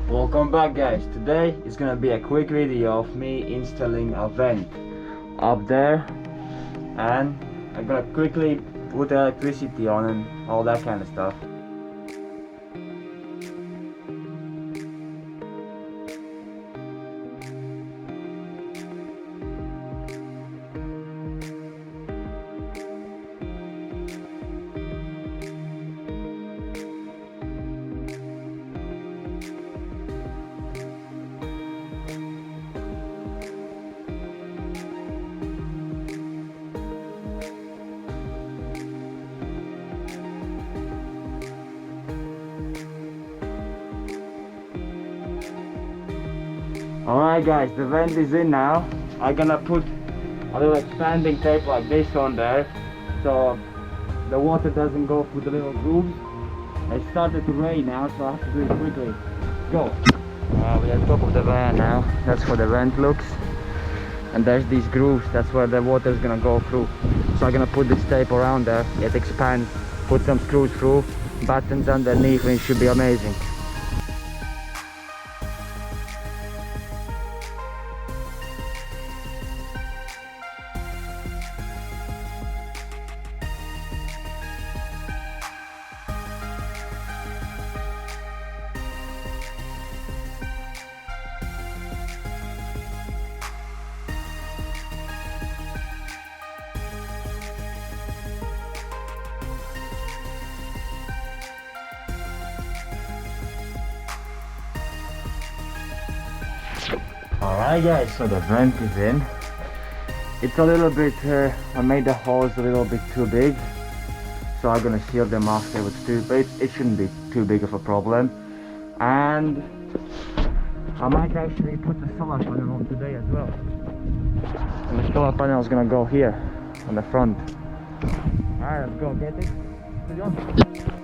Welcome back, guys. Today is gonna be a quick video of me installing a vent up there, and I'm gonna quickly put the electricity on and all that kind of stuff. Alright guys, the vent is in now. I'm gonna put a little expanding tape like this on there so the water doesn't go through the little grooves. It started to rain now, so I have to do it quickly. Go! We're at the top of the van now. That's how the vent looks. And there's these grooves, that's where the water is gonna go through. So I'm gonna put this tape around there, it expands, put some screws through, buttons underneath, and it should be amazing. Alright guys, so the vent is in. It's a little bit, I made the holes a little bit too big, so I'm gonna seal them afterwards too, but it shouldn't be too big of a problem. And I might actually put the solar panel on today as well. And the solar panel is gonna go here, on the front. Alright, let's go get it.